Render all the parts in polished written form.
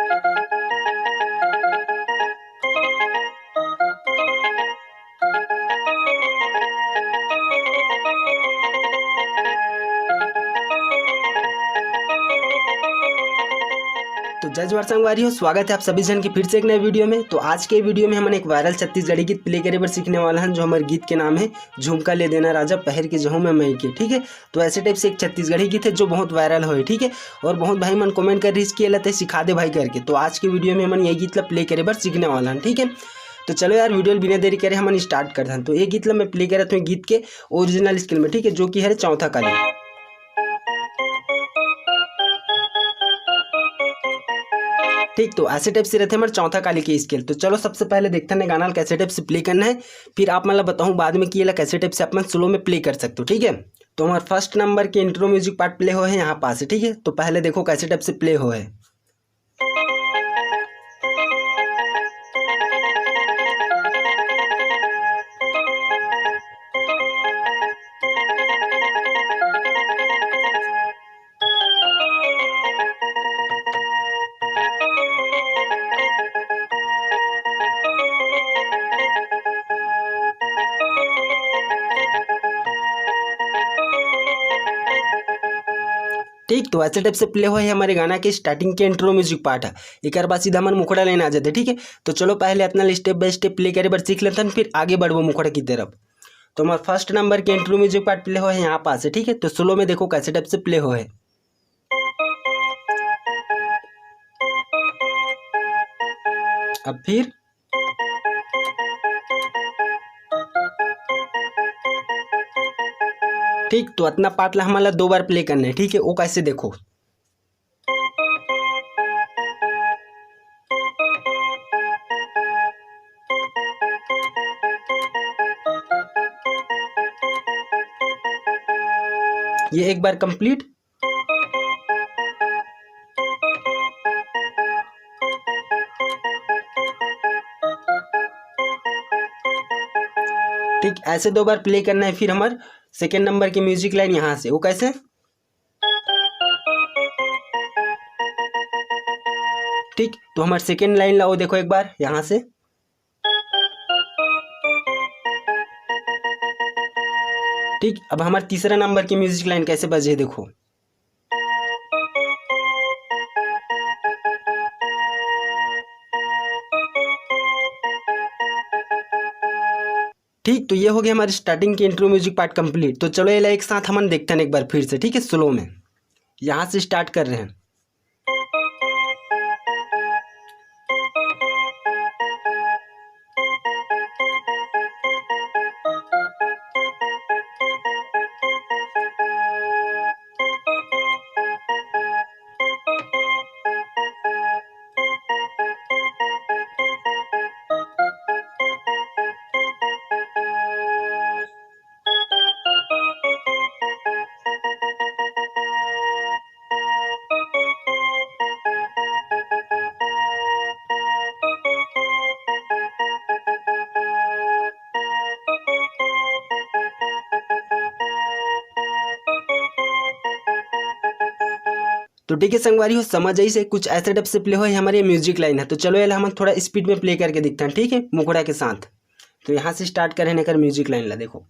तो जय जवाहर संगवारी हो, स्वागत है आप सभी जन की फिर से एक नए वीडियो में। तो आज के वीडियो में हम एक वायरल छत्तीसगढ़ी गीत प्ले करे पर सीखने वाला हैं, जो हमारे गीत के नाम है झुमका ले देना राजा पहर के जहूँ में मई के। ठीक है, तो ऐसे टाइप से एक छत्तीसगढ़ी गीत है जो बहुत वायरल हो है। ठीक है, और बहुत भाई मन कमेंट कर रही इसकी अलग है सिखा दे भाई करके। तो आज के वीडियो में हम ये गीत प्ले करे पर सीखने वाला हैं। ठीक है, तो चलो यार वीडियो बिना देरी करे हम स्टार्ट करते हैं। तो ये गीत मैं प्ले कर रहा था गीत के ओरिजिनल स्केल में। ठीक है, जो कि है चौथा काली। ठीक, तो ऐसे टाइप से रहते हैं हमारे चौथा काली के स्केल। तो चलो सबसे पहले देखते हैं गाना कैसे टाइप से प्ले करना है, फिर आप मतलब बताऊं बाद में कि ये कैसे टाइप से अपन स्लो में प्ले कर सकते हो। ठीक है, तो हमारा फर्स्ट नंबर के इंट्रो म्यूजिक पार्ट प्ले हो है यहाँ पास है। ठीक है, तो पहले देखो कैसे टाइप से प्ले हो है। ठीक, तो ऐसे टाइप से प्ले हुआ है हमारे गाना के स्टार्टिंग के इंट्रो म्यूजिक पार्ट है। एक बार सीधा हमारे मुखड़ा लेने आ जाते। ठीक है, तो चलो पहले अपना स्टेप बाय स्टेप प्ले करे बार सीख लेते हैं, फिर आगे बढ़ो मुखड़ा की तरफ। तो हमारा फर्स्ट नंबर के इंट्रो म्यूजिक पार्ट प्ले हुआ है यहाँ पास है। ठीक है, तो स्लो में देखो कैसे टाइप से प्ले हो है। अब फिर ठीक, तो इतना पार्ट ला हमारा 2 बार प्ले करना है। ठीक है, वो कैसे देखो। ये एक बार कंप्लीट। ठीक, ऐसे 2 बार प्ले करना है। फिर हमारे सेकेंड नंबर की म्यूजिक लाइन यहाँ से, वो कैसे। ठीक, तो हमारे सेकेंड लाइन लाओ देखो एक बार यहाँ से। ठीक, अब हमारे तीसरा नंबर की म्यूजिक लाइन कैसे बजे देखो। ठीक, तो ये हो गया हमारी स्टार्टिंग की इंट्रो म्यूजिक पार्ट कंप्लीट। तो चलो ये एक साथ हम देखते हैं एक बार फिर से। ठीक है, स्लो में यहाँ से स्टार्ट कर रहे हैं। तो ठीक है संगवारी हो, समझ आई से कुछ ऐसे डब से प्ले हो हमारी म्यूजिक लाइन है। तो चलो ये हम थोड़ा स्पीड में प्ले करके दिखते हैं। ठीक है, मुखड़ा के साथ। तो यहाँ से स्टार्ट करें कर म्यूजिक लाइन ला देखो।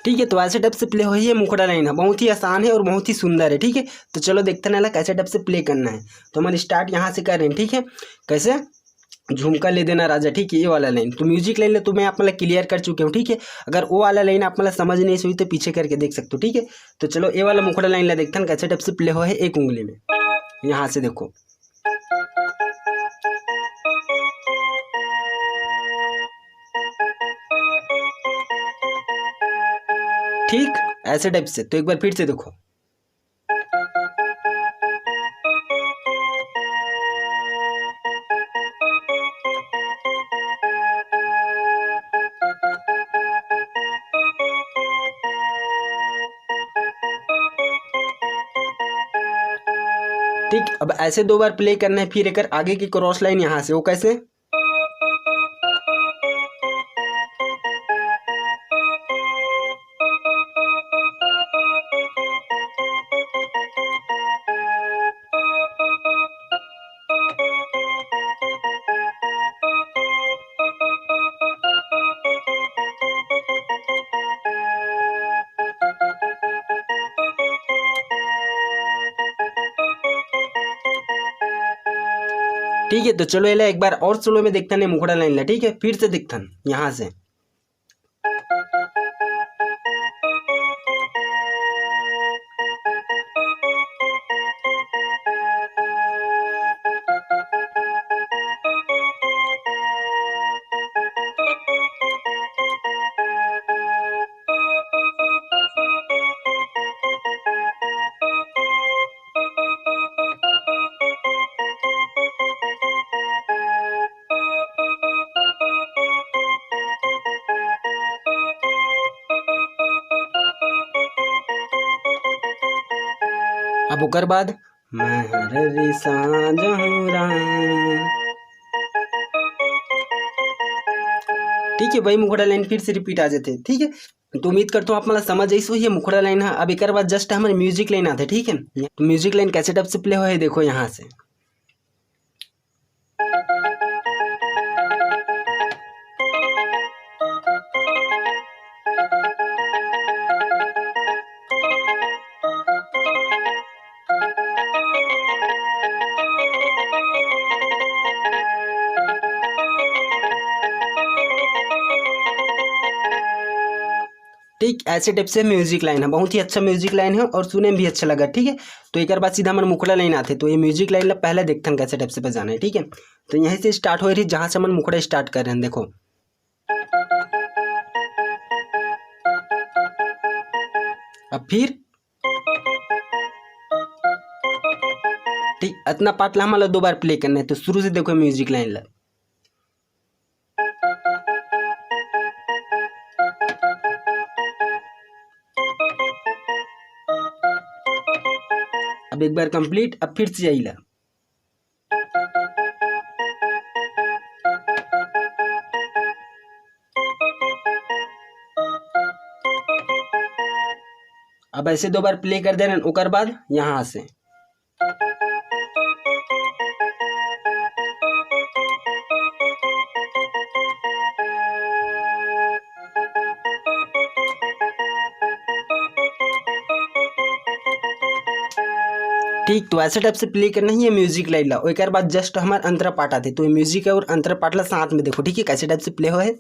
ठीक है, तो ऐसे डब से प्ले हो ये मुखड़ा लाइन है, बहुत ही आसान है और बहुत ही सुंदर है। ठीक है, तो चलो देखते हैं ना कैसे डब से प्ले करना है। तो हम स्टार्ट यहाँ से कर रहे हैं। ठीक है, कैसे झुमका ले देना राजा, ठीक है, ये वाला लाइन। तो म्यूजिक लाइन ले तो मैं आप मतलब क्लियर कर चुके हूँ, ठीक है। अगर वो वाला लाइन आप मतलब समझ नहीं हुई तो पीछे करके देख सकते हो, ठीक है। तो चलो ये वाला मुखड़ा लाइन ला देखते हैं कैसे टाइप से प्ले हो है एक उंगली में। यहाँ से देखो, ठीक ऐसे टाइप से। तो एक बार फिर से देखो, ठीक। अब ऐसे 2 बार प्ले करना है। फिर एक आगे की क्रॉस लाइन यहाँ से, वो कैसे, ठीक है। तो चलो ये एक बार और स्लो में देखते हैं मुखड़ा लाइन ला, ठीक है। फिर से देखते हैं यहाँ से, अब ओकर बाद मैं हर रे सांझ हूँ राम, ठीक है। वही मुखड़ा लाइन फिर से रिपीट आ जाते, ठीक है। तो उम्मीद करता हूँ आप मतलब समझ जाइए। ये मुखड़ा लाइन है। अब एक बाद जस्ट हमारे म्यूजिक लाइन आते, ठीक है। तो म्यूजिक लाइन कैसे टाइप से प्ले हो है देखो यहाँ से, ठीक ऐसे टाइप से म्यूजिक लाइन है। बहुत ही अच्छा म्यूजिक लाइन है और सुनने में भी अच्छा लगा, ठीक है। तो एक बार सीधा हमारे मुखड़ा लाइन आते। तो ये म्यूजिक लाइन पहले देखते हैं कैसे टाइप से बजाना है, ठीक है। तो यहीं से स्टार्ट हो रही, जहाँ से हम मुखड़ा स्टार्ट कर रहे हैं, देखो। अब फिर ठीक इतना पार्ट ला हमारा 2 बार प्ले करना है। तो शुरू से देखो म्यूजिक लाइन ला, अब एक बार कंप्लीट। अब फिर से यही ला, अब ऐसे 2 बार प्ले कर देना। ओकर बाद यहाँ से ठीक। तो ऐसे टाइप से प्ले करना ही है म्यूजिक लाइन ला। एक बाद जस्ट हमारे अंतरा पार्ट आते। तो म्यूजिक और अंतरा पार्ट ला साथ में देखो, ठीक है, कैसे टाइप से प्ले हो है।